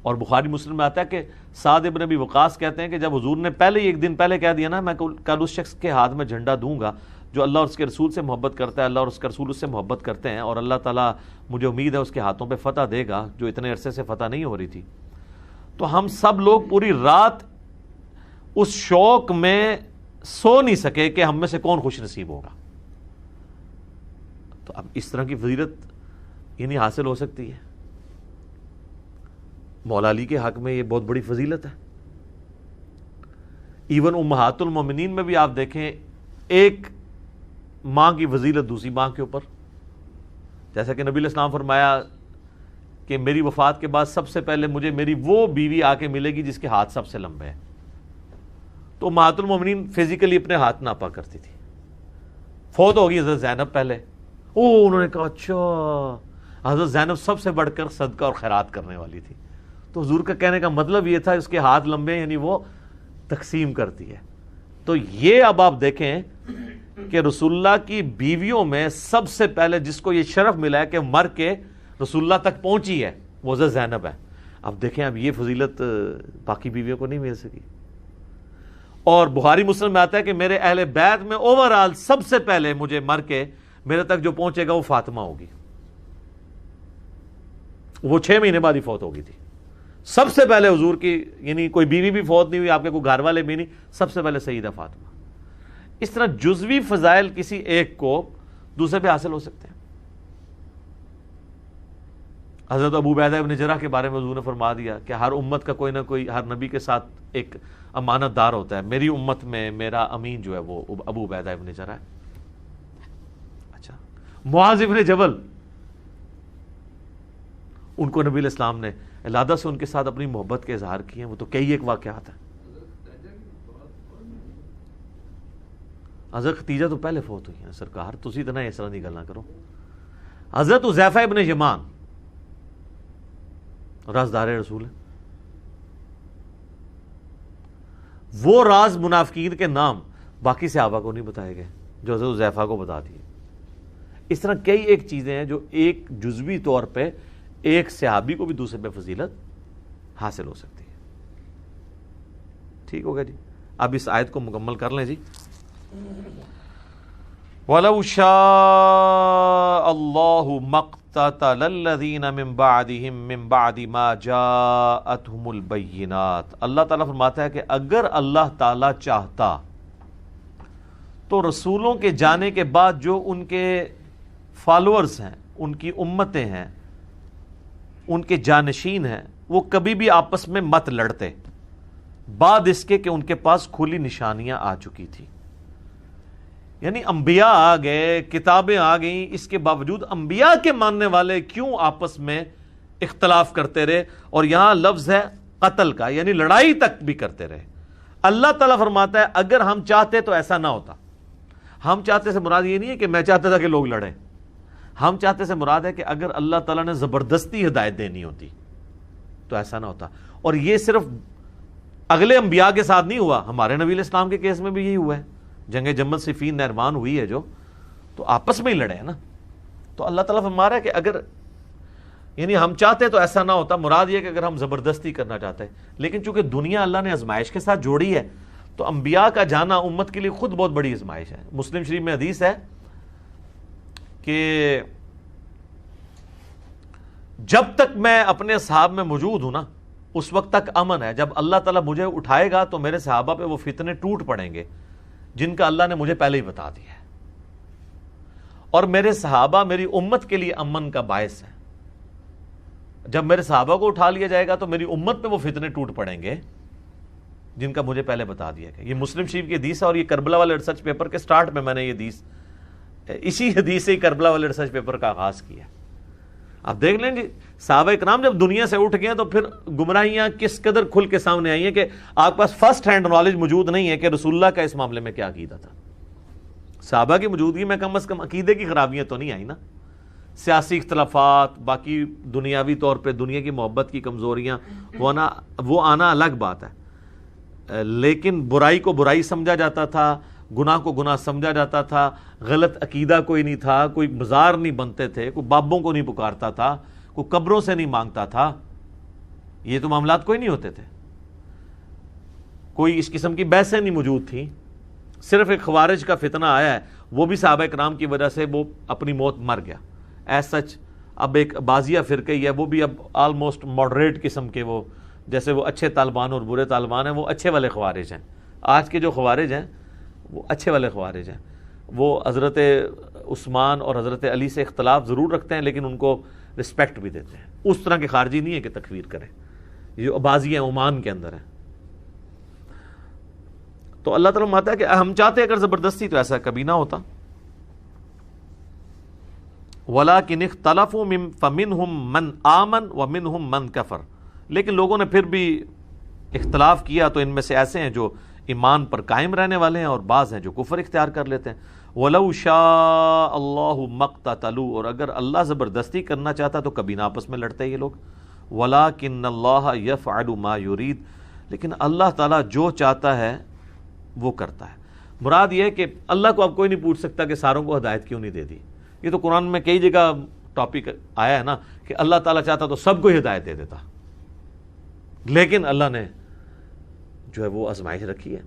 Speaker 1: اور بخاری مسلم میں آتا ہے کہ سعد ابن ابی وقاص کہتے ہیں کہ جب حضور نے پہلے ہی ایک دن پہلے کہہ دیا نا میں کل اس شخص کے ہاتھ میں جھنڈا دوں گا جو اللہ اور اس کے رسول سے محبت کرتا ہے، اللہ اور اس کا رسول اس سے محبت کرتے ہیں، اور اللہ تعالیٰ مجھے امید ہے اس کے ہاتھوں پہ فتح دے گا جو اتنے عرصے سے فتح نہیں ہو رہی تھی، تو ہم سب لوگ پوری رات اس شوق میں سو نہیں سکے کہ ہم میں سے کون خوش نصیب ہوگا۔ تو اب اس طرح کی فضیلت یعنی حاصل ہو سکتی ہے۔ مولا علی کے حق میں یہ بہت بڑی فضیلت ہے۔ ایون امہات المومنین میں بھی آپ دیکھیں ایک ماں کی فضیلت دوسری ماں کے اوپر، جیسا کہ نبی علیہ السلام فرمایا کہ میری وفات کے بعد سب سے پہلے مجھے میری وہ بیوی آ کے ملے گی جس کے ہاتھ سب سے لمبے ہیں۔ تو امہات المومنین فزیکلی اپنے ہاتھ ناپا کرتی تھی، فوت ہوگی حضرت زینب پہلے، انہوں نے کہا اچھا حضرت زینب سب سے بڑھ کر صدقہ اور خیرات کرنے والی تھی، تو حضور کا کہنے کا مطلب یہ تھا اس کے ہاتھ لمبے ہیں، یعنی وہ تقسیم کرتی ہے۔ تو یہ اب آپ دیکھیں کہ رسول اللہ کی بیویوں میں سب سے پہلے جس کو یہ شرف ملا ہے کہ مر کے رسول اللہ تک پہنچی ہے وہ حضرت زینب ہے۔ اب دیکھیں اب یہ فضیلت باقی بیویوں کو نہیں مل سکی۔ اور بخاری مسلم میں آتا ہے کہ میرے اہل بیت میں اوورآل سب سے پہلے مجھے مر کے میرے تک جو پہنچے گا وہ فاطمہ ہوگی، وہ 6 مہینے بعد ہی فوت ہو گئی تھی۔ سب سے پہلے حضور کی یعنی کوئی بیوی بھی فوت نہیں ہوئی، آپ کے کوئی گھر والے بھی نہیں، سب سے پہلے سیدہ فاطمہ۔ اس طرح جزوی فضائل کسی ایک کو دوسرے پہ حاصل ہو سکتے ہیں۔ حضرت ابو عبیدہ ابن جرح کے بارے میں حضور نے فرما دیا کہ ہر امت کا کوئی نہ کوئی ہر نبی کے ساتھ ایک امانت دار ہوتا ہے، میری امت میں میرا امین جو ہے وہ ابو عبیدہ ابن جرح ہے۔ اچھا، معاذ ابن جبل، ان کو نبی علیہ السلام نے علادہ سے ان کے ساتھ اپنی محبت کے اظہار کیے ہیں، وہ تو کئی ایک واقعات ہیں۔ حضرت ختیجہ تو پہلے فوت ہوئی ہیں سرکار، تسی اتنا اس طرح نہیں گلاں کرو۔ حضرت حذیفہ ابن یمان رازدار رسول ہے، وہ راز منافقین کے نام باقی صحابہ کو نہیں بتائے گئے جو حضرت حذیفہ کو بتا دیے۔ اس طرح کئی ایک چیزیں ہیں جو ایک جزوی طور پہ ایک صحابی کو بھی دوسرے پہ فضیلت حاصل ہو سکتی ہے۔ ٹھیک ہو گیا جی، اب اس آیت کو مکمل کر لیں جی۔ وَلَوْ شَاءَ اللَّهُ مَقْتَتَلَ الَّذِينَ مِن بَعْدِهِم مِّن بَعْدِ مَا جَاءَتْهُمُ الْبَيِّنَاتُ، اللہ تعالیٰ فرماتا ہے کہ اگر اللہ تعالیٰ چاہتا تو رسولوں کے جانے کے بعد جو ان کے فالوورز ہیں، ان کی امتیں ہیں، ان کے جانشین ہیں، وہ کبھی بھی آپس میں مت لڑتے بعد اس کے کہ ان کے پاس کھلی نشانیاں آ چکی تھی۔ یعنی انبیاء آ گئے، کتابیں آ گئیں، اس کے باوجود انبیاء کے ماننے والے کیوں آپس میں اختلاف کرتے رہے؟ اور یہاں لفظ ہے قتل کا، یعنی لڑائی تک بھی کرتے رہے۔ اللہ تعالیٰ فرماتا ہے اگر ہم چاہتے تو ایسا نہ ہوتا۔ ہم چاہتے سے مراد یہ نہیں ہے کہ میں چاہتا تھا کہ لوگ لڑیں، ہم چاہتے سے مراد ہے کہ اگر اللہ تعالیٰ نے زبردستی ہدایت دینی ہوتی تو ایسا نہ ہوتا۔ اور یہ صرف اگلے انبیاء کے ساتھ نہیں ہوا، ہمارے نبی علیہ السلام کے کیس میں بھی یہی ہوا ہے جنگ جمل صفین نہروان ہوئی ہے جو، تو آپس میں ہی لڑے ہیں نا. تو اللہ تعالیٰ فرما رہا ہے کہ اگر یعنی ہم چاہتے تو ایسا نہ ہوتا، مراد یہ کہ اگر ہم زبردستی کرنا چاہتے ہیں، لیکن چونکہ دنیا اللہ نے آزمائش کے ساتھ جوڑی ہے تو انبیاء کا جانا امت کے لیے خود بہت بڑی آزمائش ہے. مسلم شریف میں حدیث ہے کہ جب تک میں اپنے اصحاب میں موجود ہوں نا اس وقت تک امن ہے. جب اللہ تعالیٰ مجھے اٹھائے گا تو میرے صحابہ پہ وہ فتنے ٹوٹ پڑیں گے جن کا اللہ نے مجھے پہلے ہی بتا دیا ہے، اور میرے صحابہ میری امت کے لیے امن کا باعث ہے. جب میرے صحابہ کو اٹھا لیا جائے گا تو میری امت پہ وہ فتنے ٹوٹ پڑیں گے جن کا مجھے پہلے بتا دیا گیا. یہ مسلم شریف کی حدیث ہے، اور یہ کربلا والے ریسرچ پیپر کے سٹارٹ میں نے یہ حدیث، اسی حدیث سے ہی کربلا والے ریسرچ پیپر کا آغاز کیا. آپ دیکھ لیں جی صحابہ کرام جب دنیا سے اٹھ گئے تو پھر گمراہیاں کس قدر کھل کے سامنے آئی ہیں کہ آپ کے پاس فرسٹ ہینڈ نالج موجود نہیں ہے کہ رسول اللہ کا اس معاملے میں کیا عقیدہ تھا. صحابہ کی موجودگی میں کم از کم عقیدے کی خرابیاں تو نہیں آئی نا. سیاسی اختلافات، باقی دنیاوی طور پہ دنیا کی محبت کی کمزوریاں وہ آنا الگ بات ہے، لیکن برائی کو برائی سمجھا جاتا تھا، گناہ کو گناہ سمجھا جاتا تھا، غلط عقیدہ کوئی نہیں تھا، کوئی مزار نہیں بنتے تھے، کوئی بابوں کو نہیں پکارتا تھا، کوئی قبروں سے نہیں مانگتا تھا. یہ تو معاملات کوئی نہیں ہوتے تھے، کوئی اس قسم کی بحثیں نہیں موجود تھیں. صرف ایک خوارج کا فتنہ آیا ہے، وہ بھی صحابہ کرام کی وجہ سے وہ اپنی موت مر گیا. ایز سچ اب ایک بازیہ فرقہ ہی ہے، وہ بھی اب آلموسٹ ماڈریٹ قسم کے، وہ جیسے وہ اچھے طالبان اور برے طالبان ہیں، وہ اچھے والے خوارج ہیں. آج کے جو خوارج ہیں وہ اچھے والے خوارج ہیں. وہ حضرت عثمان اور حضرت علی سے اختلاف ضرور رکھتے ہیں لیکن ان کو رسپیکٹ بھی دیتے ہیں. اس طرح کے خارجی نہیں ہے کہ تکفیر کریں. یہ بازی ہیں عمان کے اندر ہیں. تو اللہ تعالیٰ ماتا ہے کہ ہم چاہتے اگر زبردستی تو ایسا کبھی نہ ہوتا. وَلَٰكِنِ اخْتَلَفُوا فَمِنْهُمْ مَنْ آمَنَ وَمِنْهُمْ مَنْ كَفَرَ. لیکن لوگوں نے پھر بھی اختلاف کیا تو ان میں سے ایسے ہیں جو ایمان پر قائم رہنے والے ہیں اور بعض ہیں جو کفر اختیار کر لیتے ہیں. وَلَوْ شَاءَ اللَّهُ مَا اقْتَتَلُوا. اور اگر اللہ زبردستی کرنا چاہتا تو کبھی نہ آپس میں لڑتے یہ لوگ. وَلَٰكِنَّ اللَّهَ يَفْعَلُ مَا يُرِيدُ. لیکن اللہ تعالیٰ جو چاہتا ہے وہ کرتا ہے. مراد یہ ہے کہ اللہ کو اب کوئی نہیں پوچھ سکتا کہ ساروں کو ہدایت کیوں نہیں دے دی. یہ تو قرآن میں کئی جگہ ٹاپک آیا ہے نا کہ اللہ تعالیٰ چاہتا تو سب کو ہدایت دے دیتا، لیکن اللہ نے جو ہے وہ آزمائش رکھی ہے.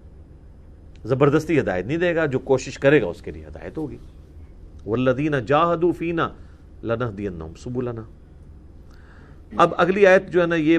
Speaker 1: زبردستی ہدایت نہیں دے گا، جو کوشش کرے گا اس کے لیے ہدایت ہوگی. والذین جاہدوا فینا لنہدینہم سبلنا. اب اگلی آیت جو ہے نا یہ